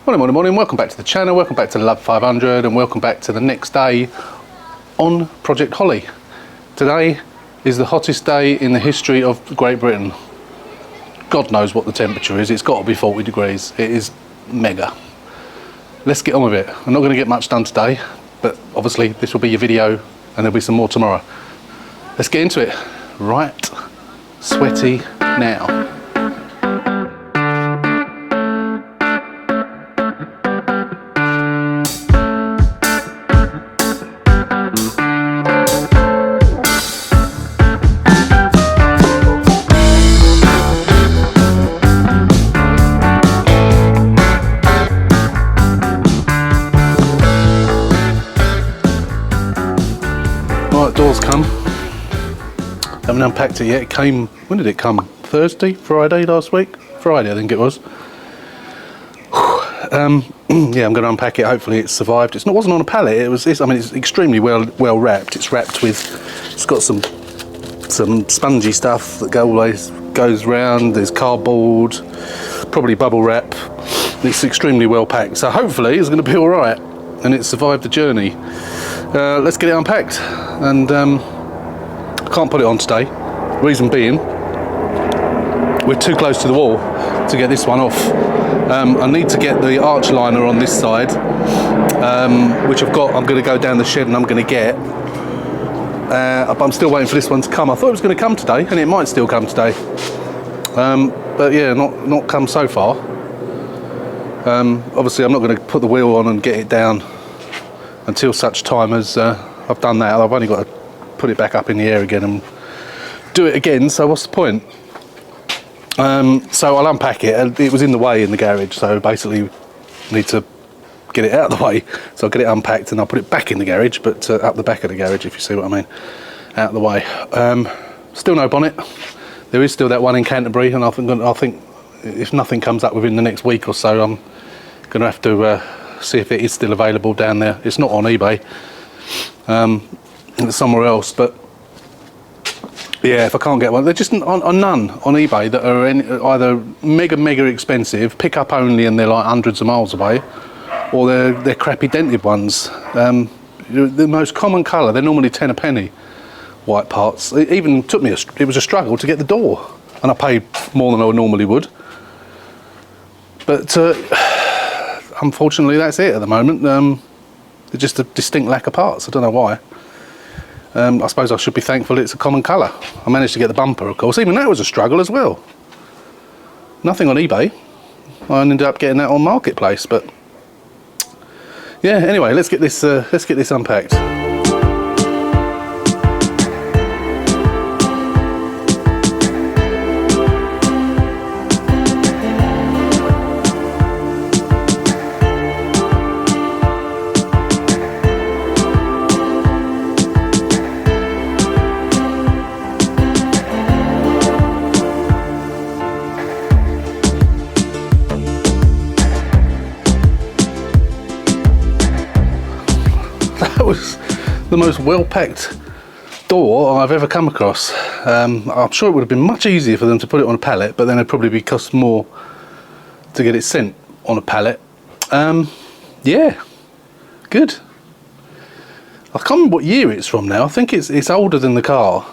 Morning, welcome back to the channel, welcome back to Love 500 and welcome back to the next day on Project Holly. Today is the hottest day in the history of Great Britain. God knows what the temperature is, it's got to be 40 degrees, it is mega. Let's get on with it. I'm not going to get much done today, but obviously this will be your video and there'll be some more tomorrow. Let's get into it. Right, sweaty now. Doors come. Haven't unpacked it yet. It came, when did it come? Thursday? Friday last week? Friday I think it was. Yeah, I'm going to unpack it. Hopefully it's survived. It wasn't on a pallet. I mean, it's extremely well wrapped. It's wrapped with, it's got some spongy stuff that always goes round. There's cardboard, probably bubble wrap. It's extremely well packed. So hopefully it's going to be all right and it survived the journey. Let's get it unpacked, and I can't put it on today. Reason being, we're too close to the wall to get this one off. I need to get the arch liner on this side, which I've got. I'm going to go down the shed and I'm going to get. But I'm still waiting for this one to come. I thought it was going to come today, and it might still come today. But yeah, not come so far. Obviously, I'm not going to put the wheel on and get it down until such time as I've done that. I've only got to put it back up in the air again and do it again, so what's the point? So I'll unpack it, and it was in the way in the garage, so basically need to get it out of the way. So I'll get it unpacked and I'll put it back in the garage, but up the back of the garage, if you see what I mean, out of the way. Still no bonnet. There is still that one in Canterbury, and I think if nothing comes up within the next week or so, I'm going to have to see if it is still available down there. It's not on eBay, it's somewhere else, but yeah, if I can't get one, they're just none on eBay that are either mega expensive, pick up only, and they're like hundreds of miles away, or they're crappy dented ones. The most common colour, they're normally 10 a penny, white parts. It even took me it was a struggle to get the door, and I paid more than I normally would, but unfortunately that's it at the moment. There's just a distinct lack of parts. I don't know why. I suppose I should be thankful it's a common colour. I managed to get the bumper, of course. Even that was a struggle as well. Nothing on eBay. I ended up getting that on Marketplace, but yeah, anyway, let's get this unpacked. Was the most well-packed door I've ever come across. I'm sure it would have been much easier for them to put it on a pallet, but then it'd probably be cost more to get it sent on a pallet. Yeah, good. I can't remember what year it's from now. I think it's older than the car,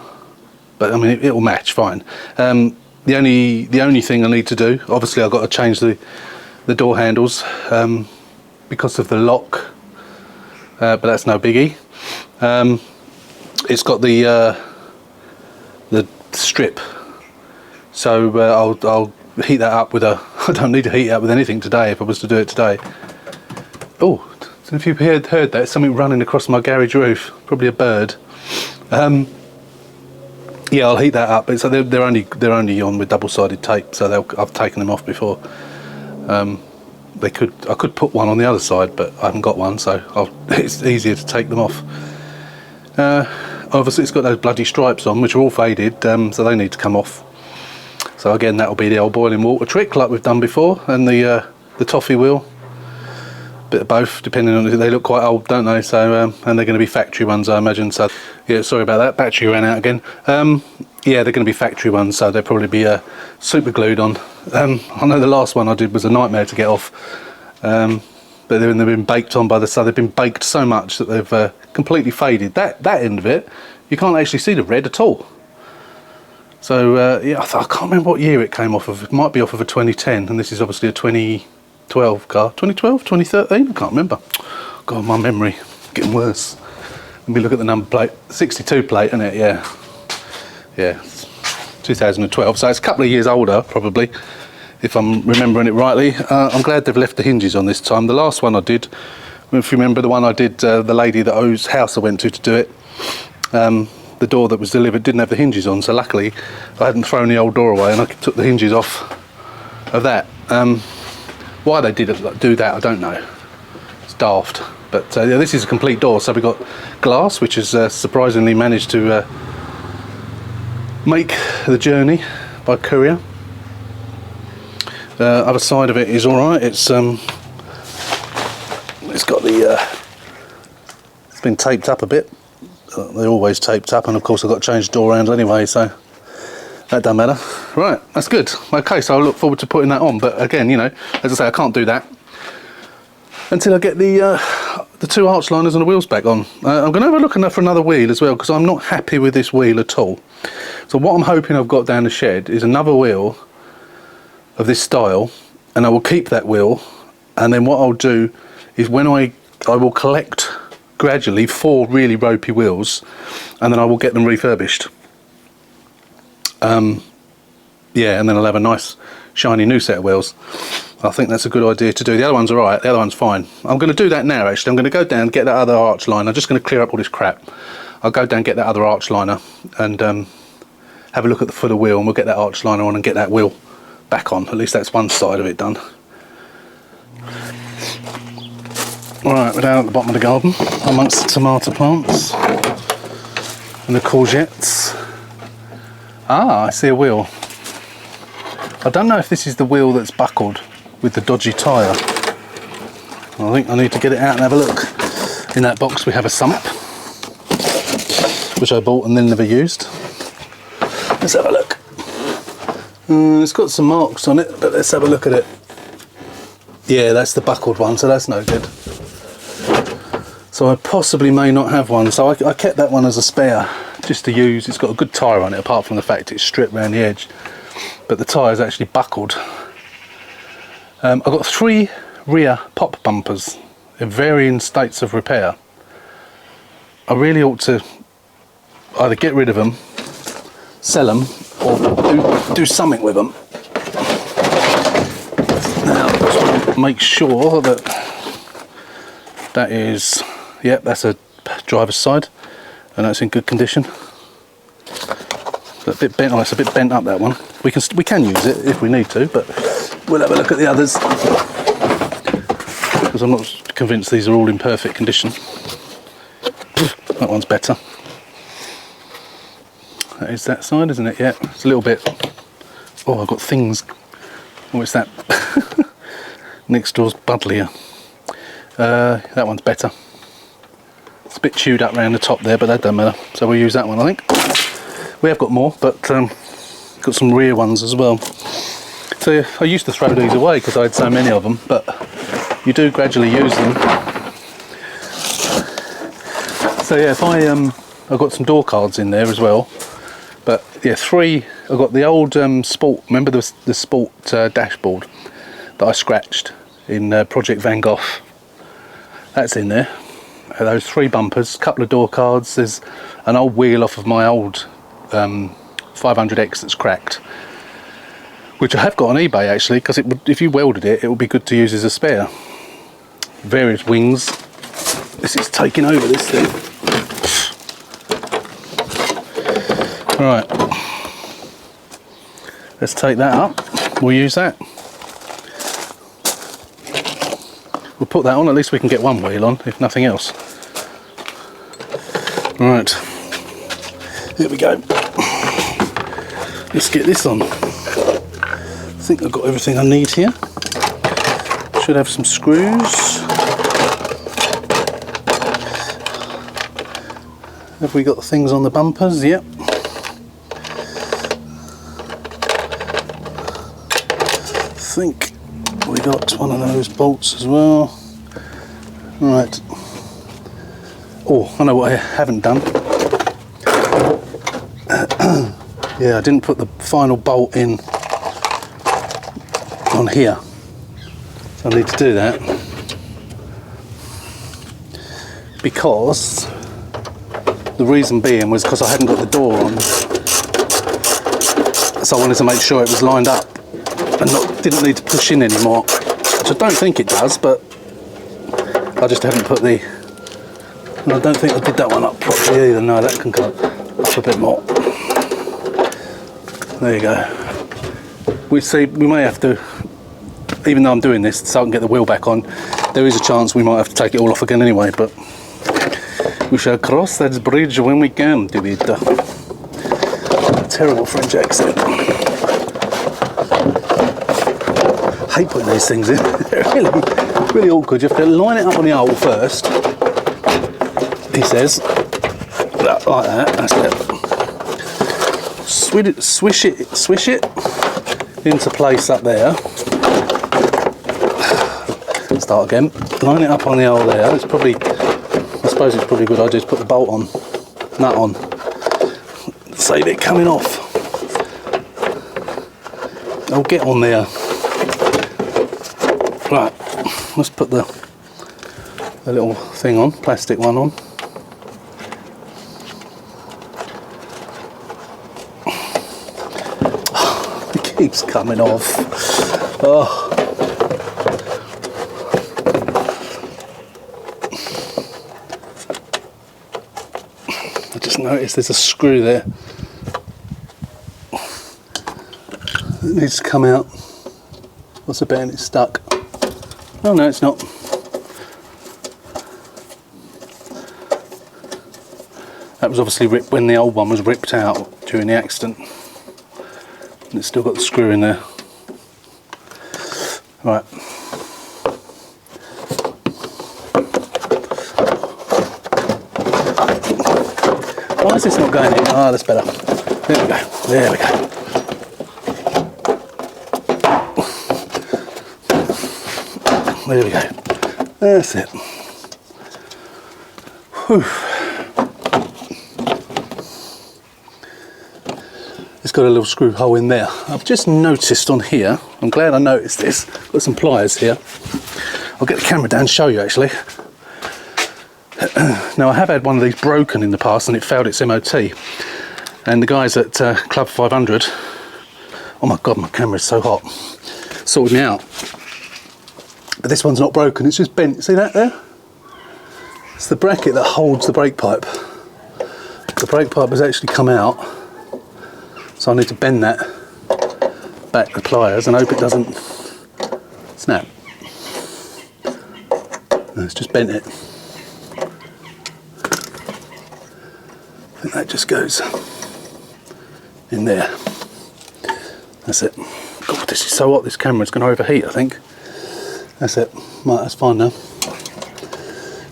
but I mean it'll match fine. The only thing I need to do, obviously I've got to change the door handles because of the lock. But that's no biggie. It's got the strip, so I'll heat that up with a. I don't need to heat it up with anything today if I was to do it today. Oh, if you've heard that, it's something running across my garage roof. Probably a bird. Yeah, I'll heat that up. So they're only on with double-sided tape, so I've taken them off before. I could put one on the other side, but I haven't got one, so it's easier to take them off. Obviously it's got those bloody stripes on, which are all faded, so they need to come off. So again, that'll be the old boiling water trick like we've done before, and the toffee wheel. Bit of both, depending on, they look quite old, don't they? So and they're going to be factory ones, I imagine. So yeah, sorry about that, battery ran out again. Yeah, they're going to be factory ones, so they'll probably be super glued on. I know the last one I did was a nightmare to get off. but then they've been baked on by the sun. They've been baked so much that they've completely faded. That end of it, you can't actually see the red at all. So yeah, I can't remember what year it came off of. It might be off of a 2010, and this is obviously a 2012 car. 2012, 2013, I can't remember. God, my memory getting worse. Let me look at the number plate. 62 plate, isn't it? Yeah. Yeah, 2012. So it's a couple of years older, probably, if I'm remembering it rightly. I'm glad they've left the hinges on this time. The last one I did, if you remember the one I did, the lady whose house I went to do it, the door that was delivered didn't have the hinges on, so luckily I hadn't thrown the old door away and I took the hinges off of that. Why they did do that, I don't know. It's daft. But yeah, this is a complete door, so we've got glass, which has surprisingly managed to make the journey by courier. Other side of it is all right. It's got the it's been taped up a bit. They're always taped up, and of course I've got to change the door around anyway, so that doesn't matter. Right, that's good. Okay, so I look forward to putting that on, but again, you know, as I say, I can't do that until I get the 2 arch liners and the wheels back on. I'm going to have a look for another wheel as well, because I'm not happy with this wheel at all. So what I'm hoping I've got down the shed is another wheel of this style, and I will keep that wheel, and then what I'll do is when I will collect gradually 4 really ropey wheels, and then I will get them refurbished. Yeah, and then I'll have a nice shiny new set of wheels. I think that's a good idea to do. The other one's all right, the other one's fine. I'm going to do that now, actually. I'm going to go down and get that other arch liner. I'm just going to clear up all this crap. I'll go down and get that other arch liner and have a look at the footer wheel, and we'll get that arch liner on and get that wheel back on. At least that's one side of it done. Alright, we're down at the bottom of the garden amongst the tomato plants and the courgettes. Ah, I see a wheel. I don't know if this is the wheel that's buckled with the dodgy tyre. I think I need to get it out and have a look. In that box we have a sump, which I bought and then never used. Let's have a look. It's got some marks on it, but let's have a look at it. Yeah, that's the buckled one, so that's no good. So I possibly may not have one, so I kept that one as a spare, just to use. It's got a good tyre on it, apart from the fact it's stripped around the edge, but the tyre is actually buckled. I've got 3 rear pop bumpers in varying states of repair. I really ought to either get rid of them, sell them, or do something with them. Now, just want to make sure that that is, yep, that's a driver's side, and that's in good condition. It's a bit bent. Oh, it's a bit bent up, that one. We can use it if we need to, but we'll have a look at the others, because I'm not convinced these are all in perfect condition. That one's better. That is that side, isn't it? Yeah, it's a little bit. Oh, I've got things. Oh, it's that. Next door's Budlier. That one's better. It's a bit chewed up around the top there, but that doesn't matter. So we'll use that one, I think. We have got more, but got some rear ones as well. So I used to throw these away because I had so many of them, but you do gradually use them. So yeah, if I've got some door cards in there as well. But yeah, 3. I've got the old Sport. Remember the Sport dashboard that I scratched in Project Van Gogh. That's in there. Those 3 bumpers, a couple of door cards. There's an old wheel off of my old 500X that's cracked, which I have got on eBay actually, because if you welded it, it would be good to use as a spare. Various wings. This is taking over this thing. Right, let's take that up. We'll use that. We'll put that on, at least we can get one wheel on, if nothing else. Right, here we go. Let's get this on. I think I've got everything I need here. Should have some screws. Have we got things on the bumpers? Yep. I think we got one of those bolts as well. Right. Oh, I know what I haven't done. Yeah, I didn't put the final bolt in on here. So I need to do that. Because the reason being was because I hadn't got the door on. So I wanted to make sure it was lined up and didn't need to push in anymore. Which I don't think it does, but I just haven't put the... And I don't think I did that one up properly either. No, that can go up a bit more. There you go. We may have to, even though I'm doing this so I can get the wheel back on, there is a chance we might have to take it all off again anyway, but we shall cross that bridge when we come to it. Terrible French accent. Hate putting these things in. They're really awkward. You have to line it up on the hole first. He says, like that. That's it. Swish it into place up there. Start again. Line it up on the hole there. It's probably, I suppose it's probably a good idea to put the bolt on, nut on, save it coming off. I'll get on there. Right, let's put the little thing on, plastic one on. It keeps coming off. Oh. I just noticed there's a screw there. It needs to come out. What's the bend? It's stuck. Oh no, it's not. That was obviously ripped when the old one was ripped out during the accident. And it's still got the screw in there. Right. Why is this not going in? Ah, that's better. There we go. There we go. There we go. That's it. Whew. It's got a little screw hole in there. I've just noticed on here, I'm glad I noticed this, got some pliers here. I'll get the camera down and show you actually. Now I have had one of these broken in the past and it failed its MOT. And the guys at Club 500, oh my god, my camera's so hot, sorted me out. But this one's not broken, it's just bent. See that there? It's the bracket that holds the brake pipe. The brake pipe has actually come out, so I need to bend that back with pliers and hope it doesn't snap. No, it's just bent it. I think that just goes in there. That's it. God, this is so hot, this camera's going to overheat, I think. That's it. Right, that's fine now.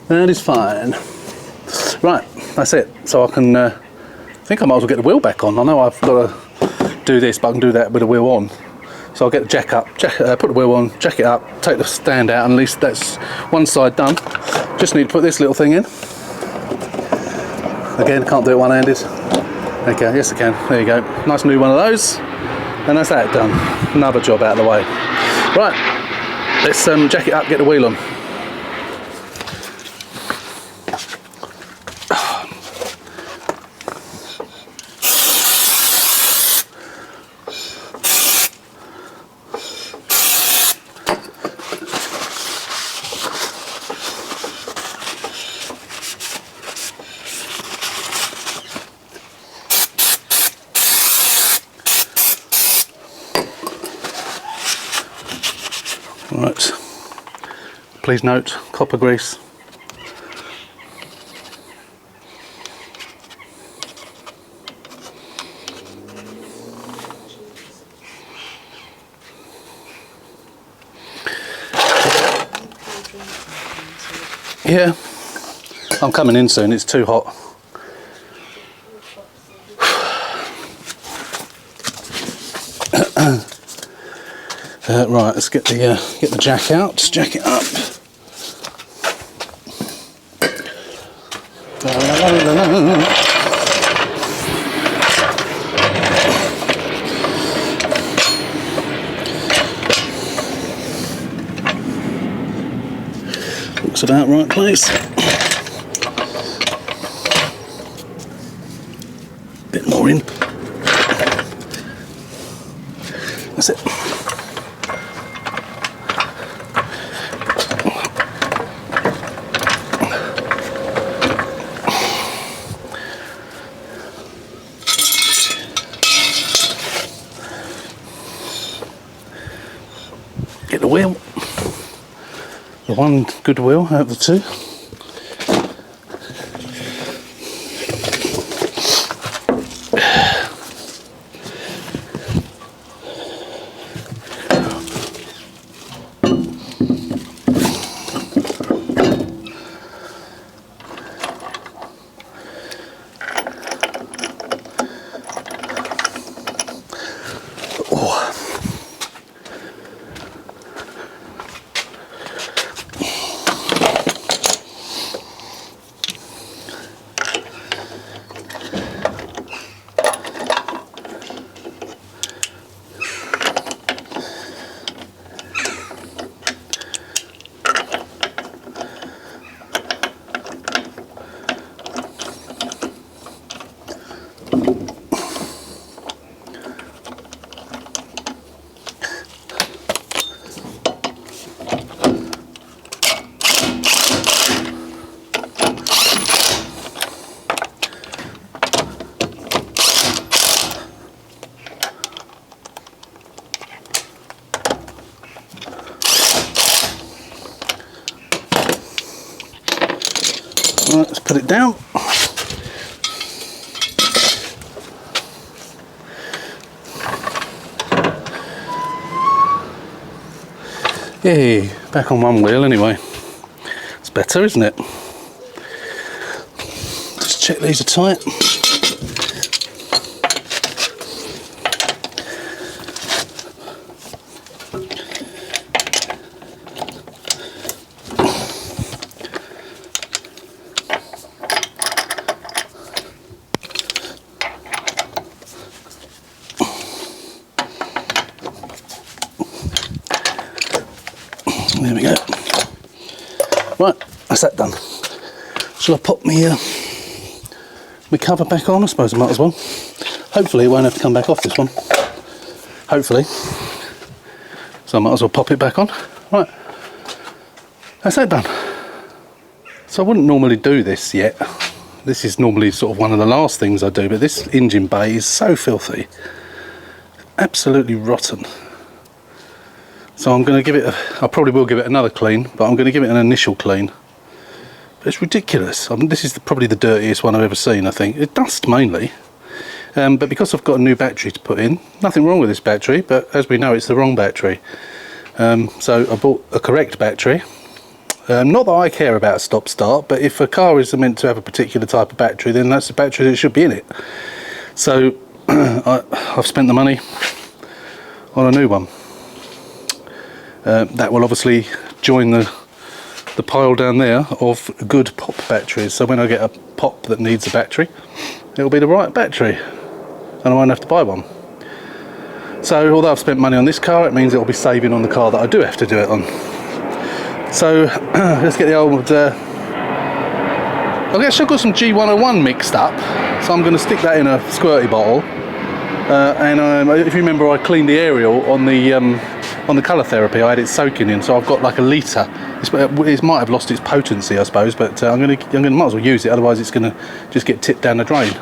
That is fine. Right, that's it. So I can, I think I might as well get the wheel back on. I know I've got to do this, but I can do that with the wheel on. So I'll get the jack up, put the wheel on, jack it up, take the stand out, and at least that's one side done. Just need to put this little thing in. Again, can't do it one-handed. Okay, yes I can. There you go. Nice new one of those. And that's that done. Another job out of the way. Right. Let's jack it up, get the wheel on. Right, please note, copper grease. Yeah, I'm coming in soon, it's too hot. Right, let's get the jack out. Just jack it up. Looks about right place. Bit more in. That's it. Get the wheel. The one good wheel out of the two. Right, let's put it down. Yay, back on one wheel anyway. It's better, isn't it? Just check these are tight. There we go. Right, that's that done. Shall I pop my cover back on? I suppose I might as well. Hopefully it won't have to come back off this one. Hopefully. So I might as well pop it back on. Right, that's that done. So I wouldn't normally do this yet. This is normally sort of one of the last things I do, but this engine bay is so filthy. Absolutely rotten. So I'm going to give it, I probably will give it another clean, but I'm going to give it an initial clean. But it's ridiculous. I mean, this is probably the dirtiest one I've ever seen, I think. It's dust mainly. But because I've got a new battery to put in, nothing wrong with this battery, but as we know, it's the wrong battery. So I bought a correct battery. Not that I care about stop-start, but if a car is meant to have a particular type of battery, then that's the battery that should be in it. So I've spent the money on a new one. That will obviously join the pile down there of good pop batteries, so when I get a pop that needs a battery, it'll be the right battery and I won't have to buy one. So although I've spent money on this car, it means it'll be saving on the car that I do have to do it on. So let's get the old I guess I've got some G101 mixed up, so I'm going to stick that in a squirty bottle. And if you remember, I cleaned the aerial on the colour therapy. I had it soaking in, so I've got like a litre. It might have lost its potency, I suppose, but I'm gonna might as well use it. Otherwise, it's gonna just get tipped down the drain.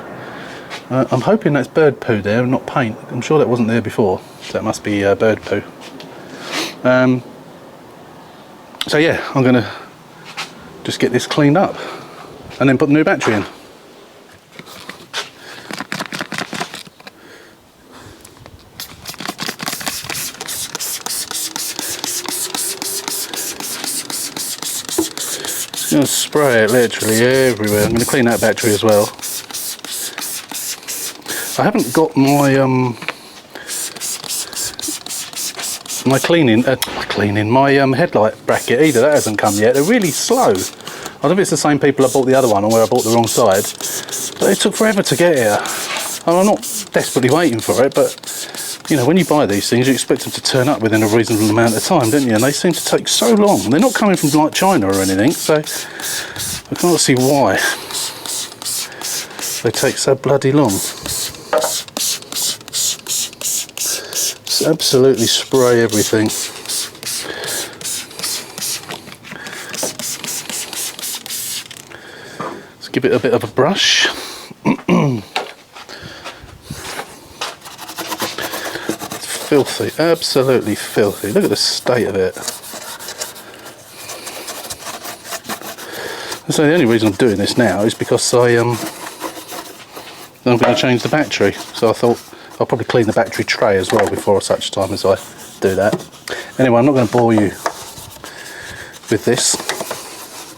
I'm hoping that's bird poo there, not paint. I'm sure that wasn't there before, so that must be bird poo. So yeah, I'm gonna just get this cleaned up and then put the new battery in. I'm going to spray it literally everywhere. I'm going to clean that battery as well. I haven't got my my headlight bracket either. That hasn't come yet. They're really slow. I don't know if it's the same people I bought the other one or where I bought the wrong side, but it took forever to get here. And I'm not desperately waiting for it, but you know, when you buy these things, you expect them to turn up within a reasonable amount of time, don't you? And they seem to take so long. They're not coming from like China or anything, so I can't see why they take so bloody long. Just absolutely spray everything. Let's give it a bit of a brush. Filthy, absolutely filthy. Look at the state of it. So the only reason I'm doing this now is because I'm going to change the battery. So I thought I'll probably clean the battery tray as well before such time as I do that. Anyway, I'm not going to bore you with this.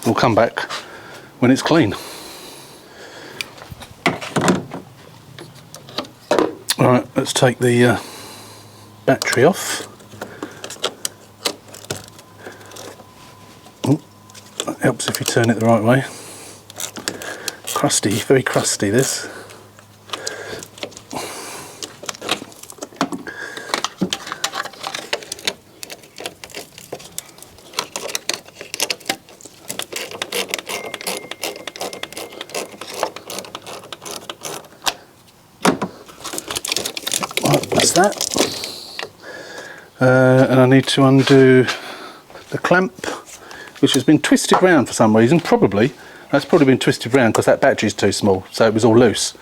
We'll come back when it's clean. Alright, let's take the battery off. Oh, that helps if you turn it the right way. Crusty, very crusty this. Right, that's that. And I need to undo the clamp, which has been twisted round for some reason. That's probably been twisted round because that battery's too small, so it was all loose.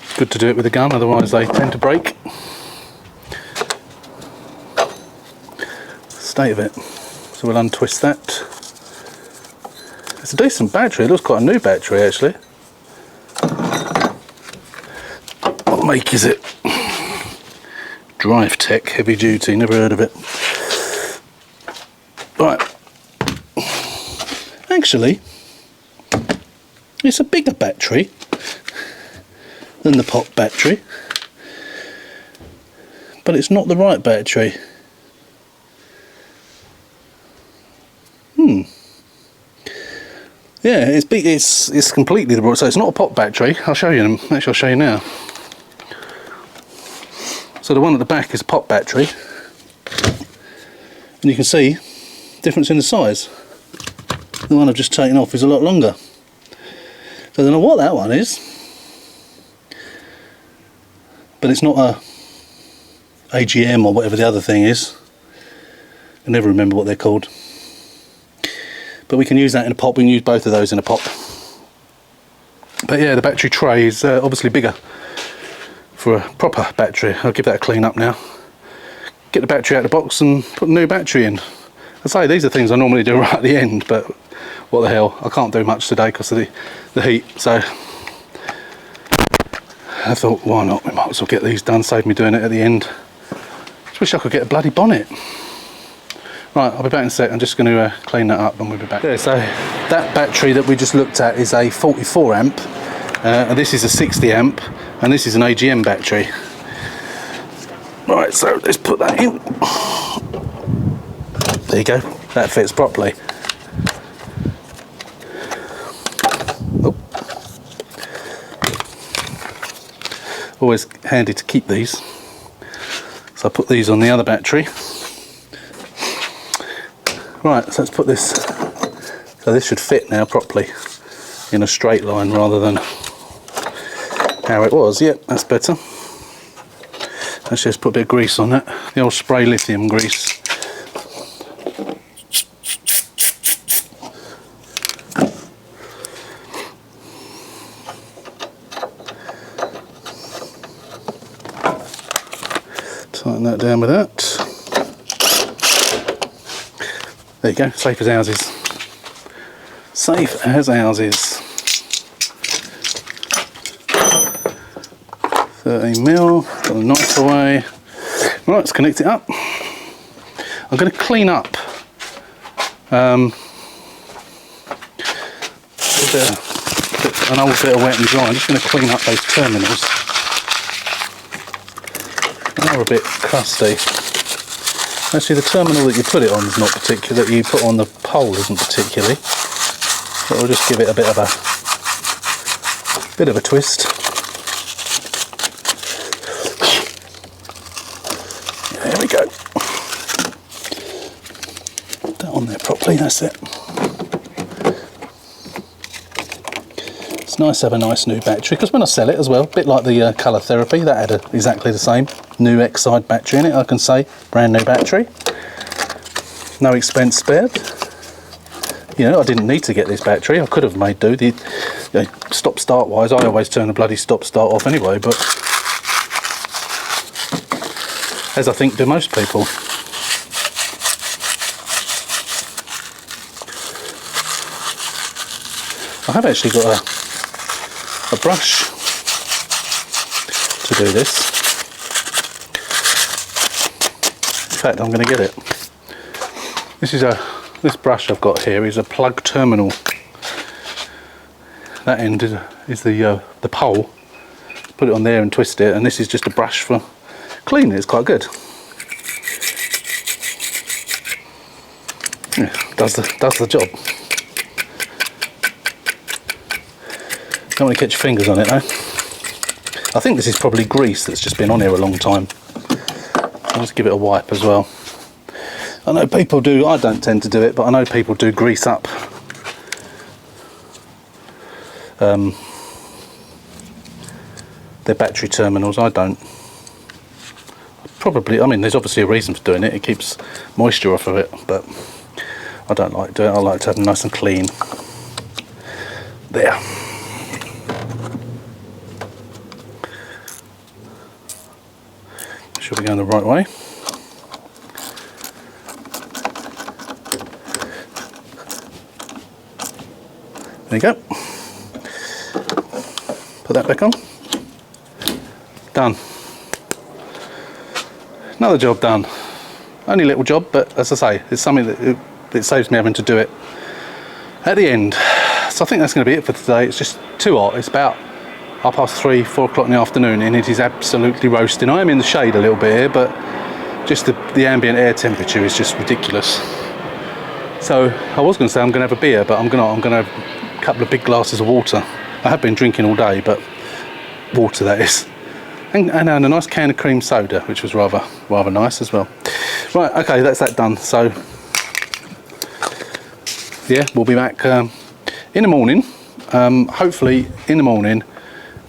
It's good to do it with a gun, otherwise they tend to break. State of it. So we'll untwist that. It's a decent battery. It looks quite a new battery actually. What make is it? Drive Tech heavy duty, never heard of it. Right. Actually, it's a bigger battery than the pop battery, but it's not the right battery. Yeah, it's big. It's completely the wrong. So it's not a pop battery. I'll show you. Actually, I'll show you now. So the one at the back is a pop battery, and you can see difference in the size. The one I've just taken off is a lot longer. So I don't know what that one is, but it's not a AGM or whatever the other thing is. I never remember what they're called. But we can use that in a pop. We can use both of those in a pop. But yeah, the battery tray is obviously bigger for a proper battery. I'll give that a clean up now. Get the battery out of the box and put a new battery in. I say these are things I normally do right at the end, but what the hell, I can't do much today because of the heat. So I thought, why not? We might as well get these done, save me doing it at the end. Just wish I could get a bloody bonnet. Right, I'll be back in a sec. I'm just going to clean that up and we'll be back. Yeah, so that battery that we just looked at is a 44 amp, and this is a 60 amp, and this is an AGM battery. Right, so let's put that in. There you go, that fits properly. Oh. Always handy to keep these. So I put these on the other battery. Right, so let's put this, so this should fit now properly in a straight line rather than how it was. Yep, that's better. Let's just put a bit of grease on that, the old spray lithium grease. Tighten that down with that. There you go, safe as houses. Safe as houses. 13mm, got the knife away. Right, let's connect it up. I'm going to clean up an old bit of wet and dry. I'm just going to clean up those terminals. They are a bit crusty. Actually, the terminal that you put it on is not particular. That you put on the pole isn't particularly. But we'll just give it a bit of a twist. There we go. Put that on there properly. That's it. It's nice to have a nice new battery, because when I sell it as well, a bit like the colour therapy, that had exactly the same new X-side battery in it. I can say brand new battery, no expense spared. You know, I didn't need to get this battery. I could have made do. The stop start wise, I always turn the bloody stop start off anyway, but as I think do most people. I have actually got a brush to do this. In fact, I'm going to get it. This brush I've got here is a plug terminal. That end is the pole. Put it on there and twist it, and this is just a brush for cleaning. It's quite good. Yeah, does the job. Don't want to catch your fingers on it though. I think this is probably grease that's just been on here a long time. I'll just give it a wipe as well. I know people do, I don't tend to do it, but I know people do grease up their battery terminals. I don't. Probably, I mean, there's obviously a reason for doing it. It keeps moisture off of it, but I don't like doing it. I like to have them nice and clean. There. Should be going the right way. There you go. Put that back on. Done. Another job done. Only a little job, but as I say, it's something that it saves me having to do it at the end. So I think that's going to be it for today. It's just too hot. It's about 3:30, 4 o'clock in the afternoon, and it is absolutely roasting. I am in the shade a little bit here, but just the ambient air temperature is just ridiculous. So I was going to say I'm going to have a beer, but I'm going to have a couple of big glasses of water. I have been drinking all day, but water that is, and a nice can of cream soda, which was rather nice as well. Right, okay, that's that done. So yeah, we'll be back in the morning. Hopefully in the morning,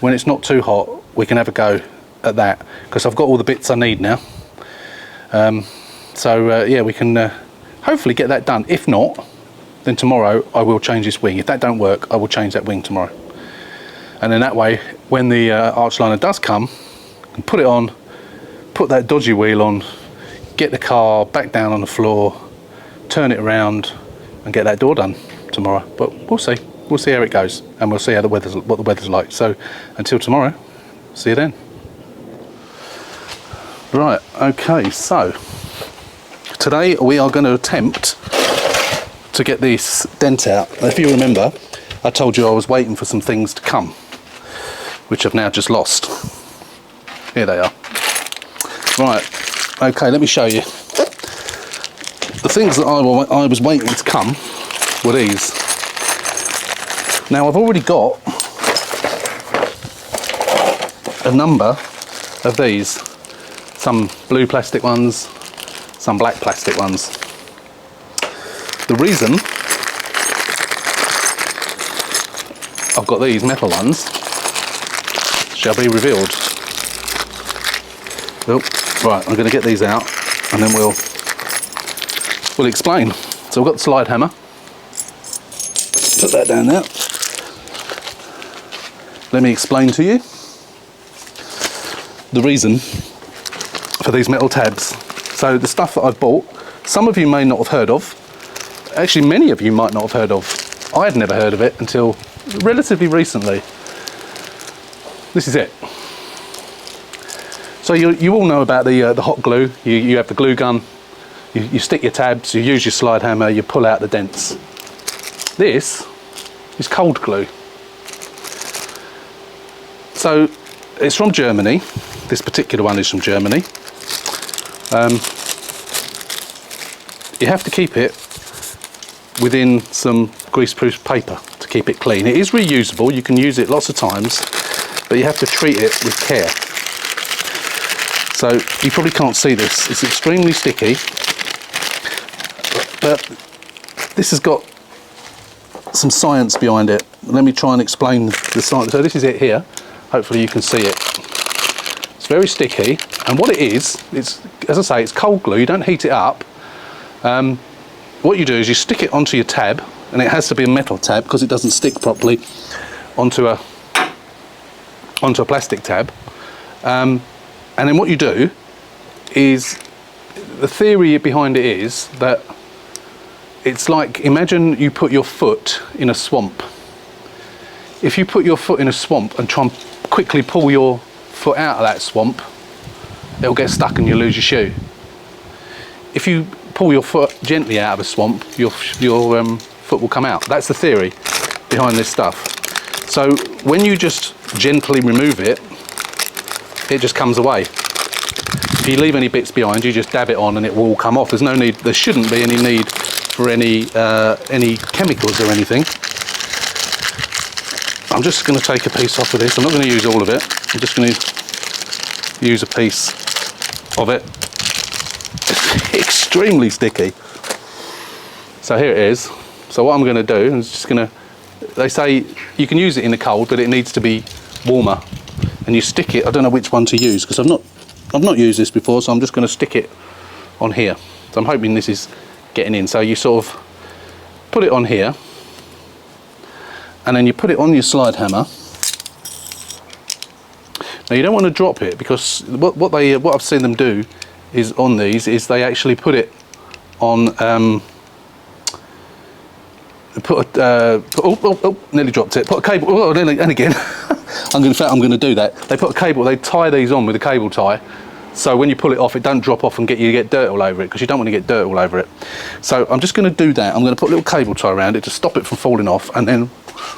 when it's not too hot, we can have a go at that, because I've got all the bits I need now. Yeah, we can hopefully get that done. If not, then tomorrow I will change this wing. If that don't work, I will change that wing tomorrow. And then that way, when the arch liner does come, I can put it on, put that dodgy wheel on, get the car back down on the floor, turn it around, and get that door done tomorrow. But we'll see. We'll see how it goes, and we'll see how what the weather's like. So until tomorrow, see you then. Right, okay, so today we are going to attempt to get this dent out. If you remember, I told you I was waiting for some things to come, which I've now just lost. Here they are. Right, okay, let me show you. The things that I was waiting to come were these. Now I've already got a number of these. Some blue plastic ones, some black plastic ones. The reason I've got these metal ones shall be revealed. Well, right, I'm going to get these out and then we'll explain. So we've got the slide hammer. Put that down there. Let me explain to you the reason for these metal tabs. So the stuff that I've bought, some of you may not have heard of. Actually, many of you might not have heard of. I had never heard of it until relatively recently. This is it. So you all know about the hot glue. You have the glue gun, you stick your tabs, you use your slide hammer, you pull out the dents. This is cold glue. So it's from Germany. This particular one is from Germany. You have to keep it within some greaseproof paper to keep it clean. It is reusable, you can use it lots of times, but you have to treat it with care. So you probably can't see this, it's extremely sticky, but this has got some science behind it. Let me try and explain the science. So this is it here, hopefully you can see it. It's very sticky, and what it is, it's, as I say, it's cold glue, you don't heat it up. What you do is you stick it onto your tab, and it has to be a metal tab because it doesn't stick properly onto a plastic tab. And then what you do is, the theory behind it is that it's like, imagine you put your foot in a swamp. If you put your foot in a swamp and try and quickly pull your foot out of that swamp, it'll get stuck and you'll lose your shoe. If you pull your foot gently out of a swamp, your foot will come out. That's the theory behind this stuff. So when you just gently remove it, it just comes away. If you leave any bits behind, you just dab it on and it will all come off. There's no need, there shouldn't be any need for any chemicals or anything. I'm just going to take a piece off of this. I'm not going to use all of it. I'm just going to use a piece of it. Extremely sticky. So here it is. So what I'm going to do is just going to, they say you can use it in the cold, but it needs to be warmer. And you stick it, I don't know which one to use because I've not used this before, so I'm just going to stick it on here. So I'm hoping this is getting in. So you sort of put it on here, and then you put it on your slide hammer. Now you don't want to drop it because what I've seen them do is on these is they actually put it on nearly dropped it. Put a cable, and again I'm going to do that. They put a cable, they tie these on with a cable tie, so when you pull it off it don't drop off and you get dirt all over it, because you don't want to get dirt all over it. So I'm just going to do that. I'm going to put a little cable tie around it to stop it from falling off, and then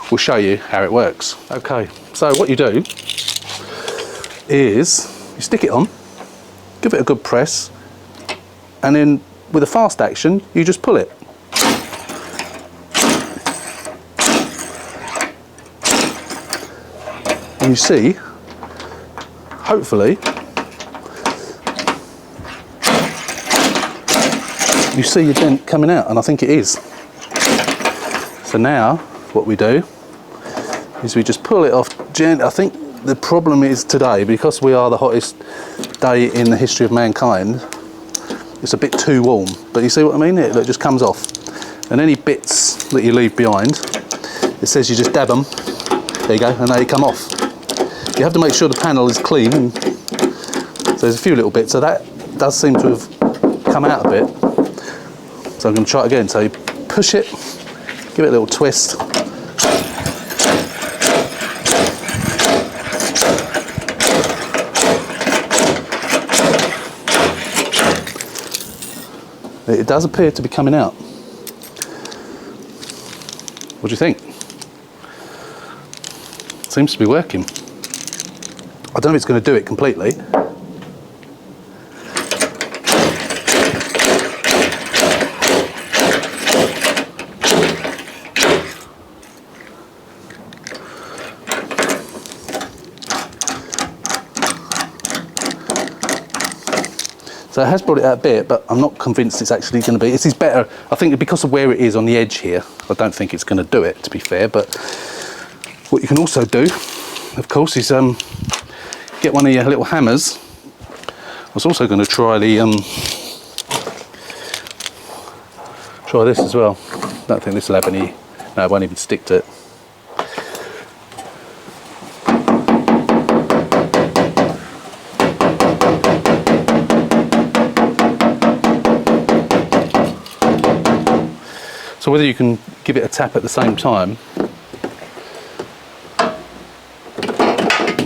we'll show you how it works. Okay, so what you do is you stick it on, give it a good press, and then with a fast action you just pull it. And you see, hopefully, you see your dent coming out, and I think it is. So now what we do is we just pull it off gently. I think the problem is today, because we are the hottest day in the history of mankind, it's a bit too warm, but you see what I mean? It just comes off. And any bits that you leave behind, it says you just dab them, there you go, and they come off. You have to make sure the panel is clean, and so there's a few little bits, so that does seem to have come out a bit. So I'm going to try it again. So you push it, give it a little twist. It does appear to be coming out. What do you think? Seems to be working. I don't know if it's going to do it completely. So it has brought it out a bit, but I'm not convinced it's actually going to be. This is better, I think, because of where it is on the edge here. I don't think it's going to do it, to be fair. But what you can also do, of course, is get one of your little hammers. I was also going to try the try this as well. I don't think this will have any. No, it won't even stick to it. So whether you can give it a tap at the same time.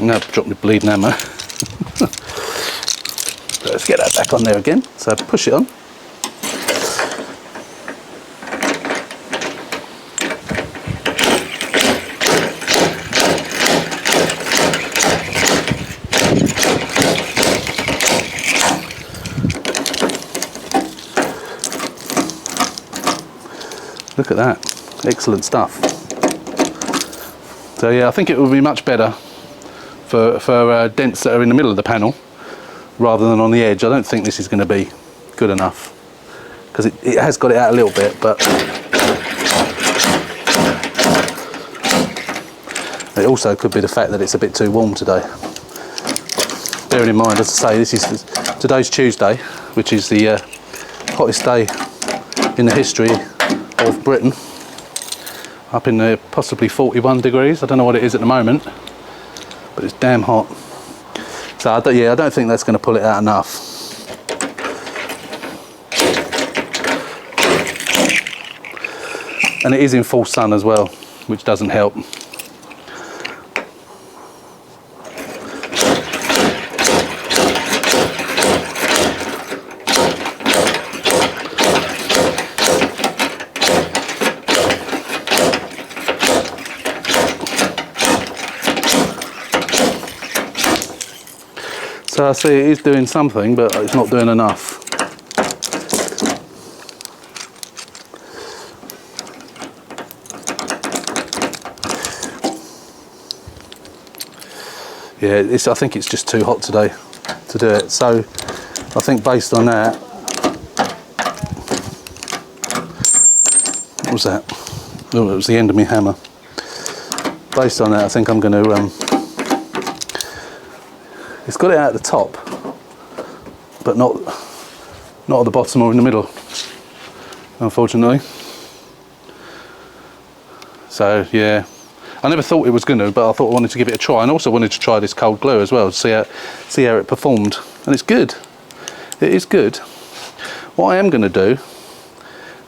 Now I've dropped the bleeding hammer. Let's get that back on there again. So push it on. Look at that, excellent stuff. So yeah, I think it would be much better for dents that are in the middle of the panel rather than on the edge. I don't think this is going to be good enough because it has got it out a little bit, but it also could be the fact that it's a bit too warm today. Bearing in mind, as I say, today's Tuesday, which is the hottest day in the history of Britain, up in the possibly 41 degrees. I don't know what it is at the moment, but it's damn hot. So yeah, I don't think that's going to pull it out enough. And it is in full sun as well, which doesn't help. So I see it is doing something, but it's not doing enough. Yeah, I think it's just too hot today to do it. So I think based on that, what was that? Oh, it was the end of my hammer. Based on that, I think I'm going to it's got it out at the top, but not at the bottom or in the middle, unfortunately. So yeah, I never thought it was going to, but I thought I wanted to give it a try, and also wanted to try this cold glue as well to see how it performed, and it's good. It is good. What I am going to do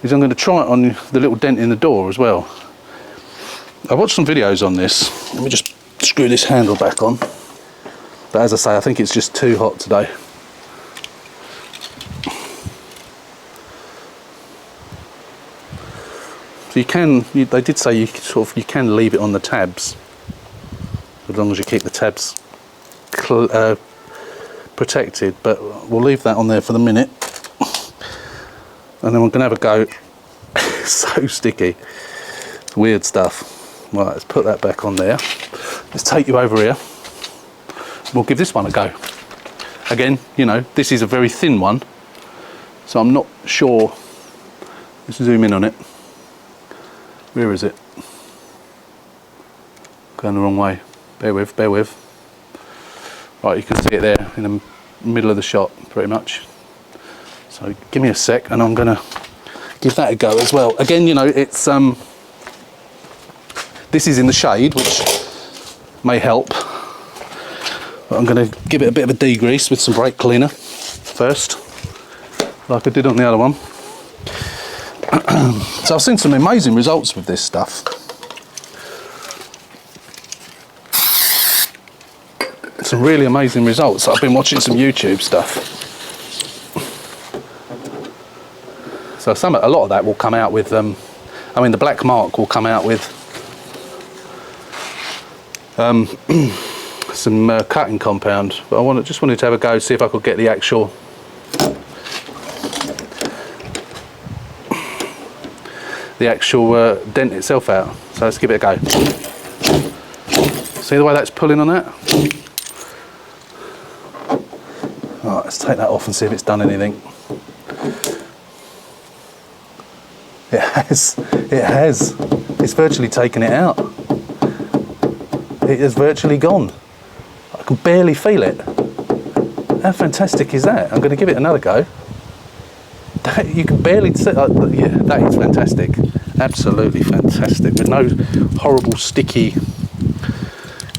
is I'm going to try it on the little dent in the door as well. I watched some videos on this. Let me just screw this handle back on. But as I say, I think it's just too hot today. So they did say you can leave it on the tabs, as long as you keep the tabs protected, but we'll leave that on there for the minute. And then we're going to have a go. So sticky. Weird stuff. Right, let's put that back on there. Let's take you over here. We'll give this one a go. Again, you know, this is a very thin one, so I'm not sure. Let's zoom in on it. Where is it? Going the wrong way. Bear with, bear with. Right, you can see it there in the middle of the shot, pretty much. So give me a sec, and I'm gonna give that a go as well. Again, you know, it's this is in the shade, which may help. But I'm going to give it a bit of a degrease with some brake cleaner first, like I did on the other one. So I've seen some amazing results with this stuff. Some really amazing results. I've been watching some YouTube stuff. So a lot of that will come out with, I mean, the black mark will come out with some cutting compound, but I just wanted to have a go, see if I could get the actual dent itself out. So let's give it a go. See the way that's pulling on that? Alright, let's take that off and see if it's done anything. It has. It's virtually taken it out. It has virtually gone. I can barely feel it. How fantastic is that? I'm going to give it another go. You can barely see, yeah, that is fantastic. Absolutely fantastic. With no horrible sticky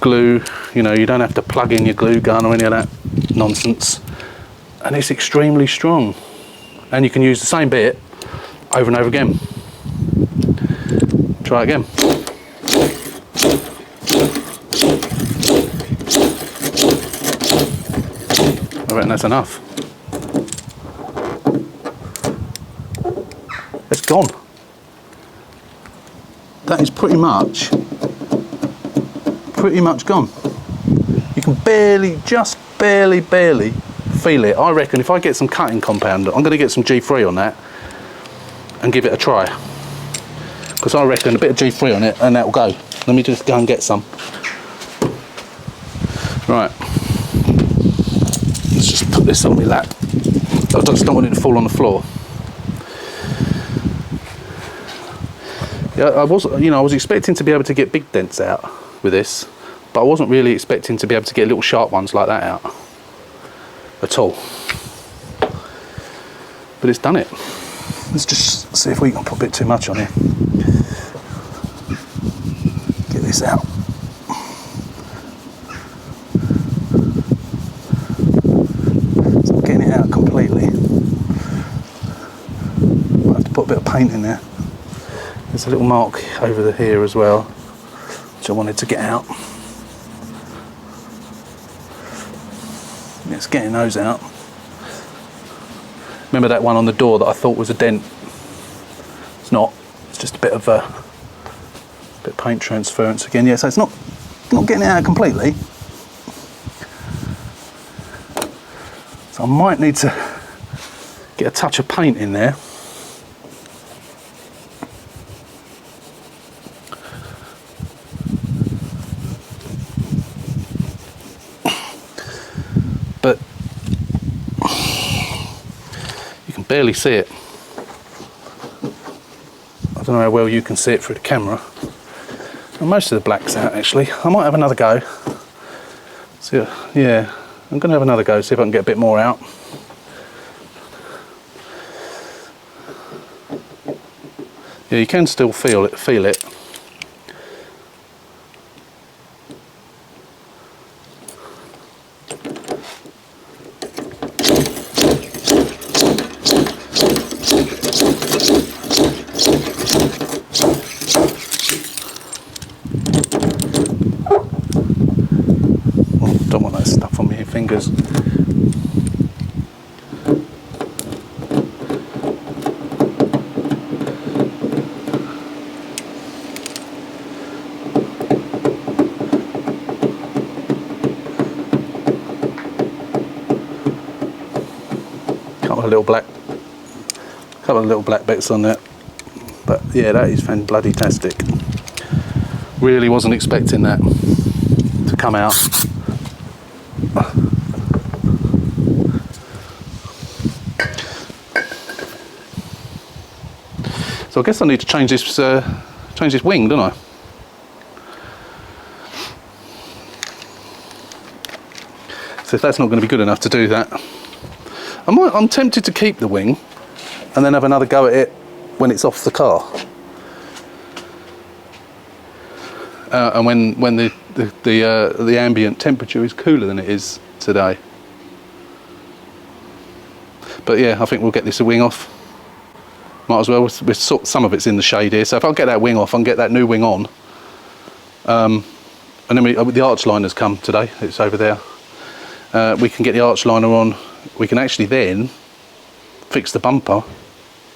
glue. You know, you don't have to plug in your glue gun or any of that nonsense. And it's extremely strong. And you can use the same bit over and over again. Try it again. I reckon that's enough. It's gone. That is pretty much gone. You can barely, just barely feel it. I reckon if I get some cutting compound, I'm going to get some G3 on that and give it a try. because I reckon a bit of G3 on it and that'll go. Let me just go and get some. Right, let's just put this on my lap. I just don't want it to fall on the floor. Yeah, I was expecting to be able to get big dents out with this, but I wasn't really expecting to be able to get little sharp ones like that out at all. But it's done it. Let's just see if we can put a bit too much on here. Get this out. It's not getting it out completely. Might have to put a bit of paint in there. There's a little mark over here as well, which I wanted to get out. It's getting those out. Remember that one on the door that I thought was a dent? It's not. It's just a bit of paint transference again. Yeah, so it's not getting it out completely. So I might need to get a touch of paint in there. But you can barely see it. I don't know how well you can see it through the camera. And most of the black's out actually. I might have another go. So yeah, I'm going to have another go, see if I can get a bit more out. Yeah, you can still feel it. Don't want that stuff on my fingers. Couple of little black bits on there, but yeah, that is fan-bloody-tastic. Really wasn't expecting that to come out. So I guess I need to change this wing, don't I? So if that's not going to be good enough to do that, I'm tempted to keep the wing and then have another go at it when it's off the car. And when the ambient temperature is cooler than it is today. But yeah, I think we'll get this wing off. Might as well. Some of it's in the shade here, so if I get that wing off, I can get that new wing on. And then the arch liner's come today. It's over there. We can get the arch liner on. We can actually then fix the bumper.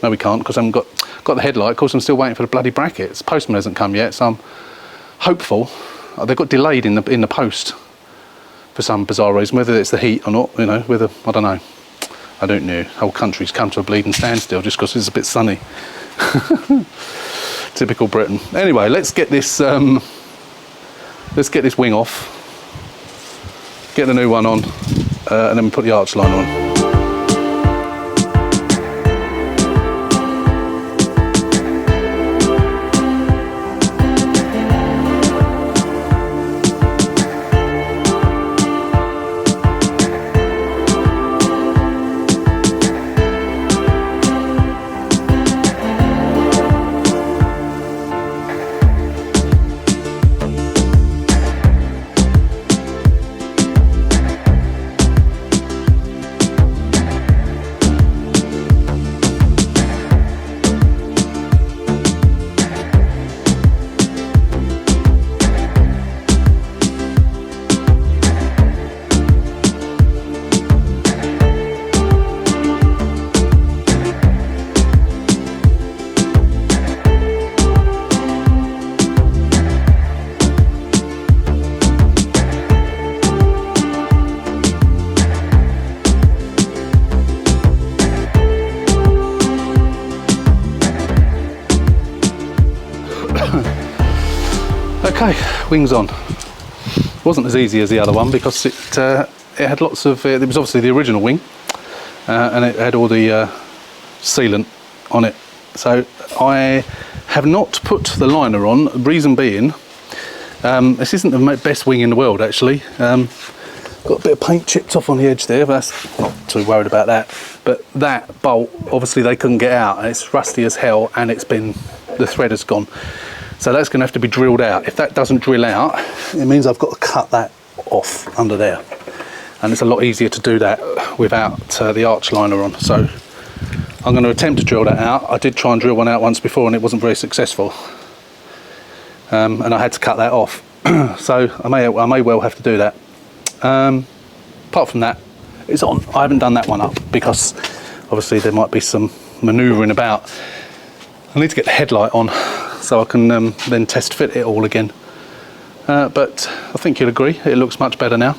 No, we can't, because I haven't got the headlight. Of course, I'm still waiting for the bloody brackets. Postman hasn't come yet, so I'm hopeful. They got delayed in the post for some bizarre reason. Whether it's the heat or not, you know, I don't know. I don't know. The whole country's come to a bleeding standstill just because it's a bit sunny. Typical Britain. Anyway, let's get this wing off. Get the new one on, and then we put the arch liner on. Okay, wings on. It wasn't as easy as the other one because it had lots of, it was obviously the original wing, and it had all the sealant on it. So I have not put the liner on, reason being, this isn't the best wing in the world actually. Got a bit of paint chipped off on the edge there, but that's not too worried about that. But that bolt, obviously they couldn't get out, and it's rusty as hell, and the thread has gone. So that's going to have to be drilled out. If that doesn't drill out, it means I've got to cut that off under there. And it's a lot easier to do that without the arch liner on. So I'm going to attempt to drill that out. I did try and drill one out once before and it wasn't very successful. And I had to cut that off. So I may well have to do that. Apart from that, it's on. I haven't done that one up because obviously there might be some manoeuvring about. I need to get the headlight on so I can then test fit it all again. But I think you'll agree, it looks much better now.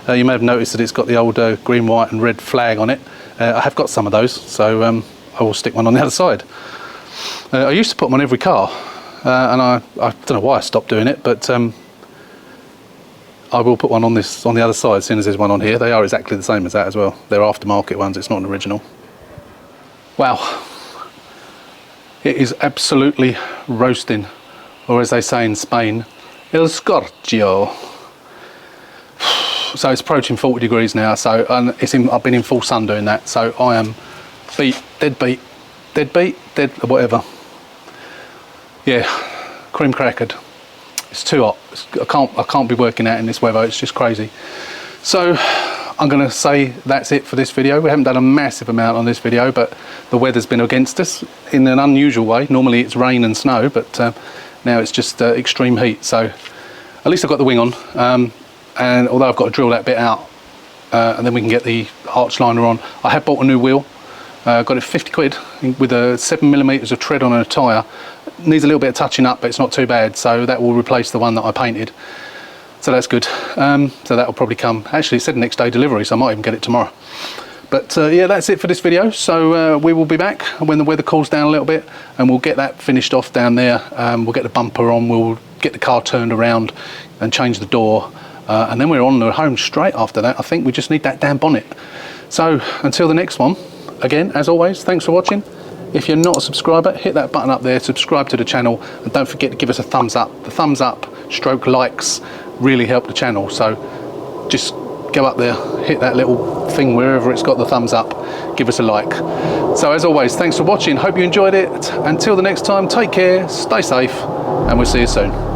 You may have noticed that it's got the old green, white and red flag on it. I have got some of those, so I will stick one on the other side. I used to put them on every car, and I don't know why I stopped doing it, but I will put one on the other side as soon as there's one on here. They are exactly the same as that as well. They're aftermarket ones, it's not an original. Wow. It is absolutely roasting, or as they say in Spain, el scorchio. So it's approaching 40 degrees now, so I've been in full sun doing that, so I am dead beat, whatever. Yeah, cream crackered. It's too hot. I can't be working out in this weather. It's just crazy. So I'm going to say that's it for this video. We haven't done a massive amount on this video, but the weather's been against us in an unusual way. Normally it's rain and snow, but now it's just extreme heat. So at least I've got the wing on. And although I've got to drill that bit out, and then we can get the arch liner on. I have bought a new wheel. Got it 50 quid with a 7mm of tread on a tyre. Needs a little bit of touching up, but it's not too bad. So that will replace the one that I painted. So that's good. So that'll probably come. Actually, it said next day delivery, so I might even get it tomorrow. But yeah, that's it for this video. So we will be back when the weather cools down a little bit, and we'll get that finished off down there. We'll get the bumper on. We'll get the car turned around and change the door. And then we're on the home straight after that. I think we just need that damn bonnet. So until the next one, again, as always, thanks for watching. If you're not a subscriber, hit that button up there, subscribe to the channel, and don't forget to give us a thumbs up. The thumbs up stroke likes really help the channel. So just go up there, hit that little thing wherever it's got the thumbs up, give us a like. So as always, thanks for watching. Hope you enjoyed it. Until the next time, take care, stay safe, and we'll see you soon.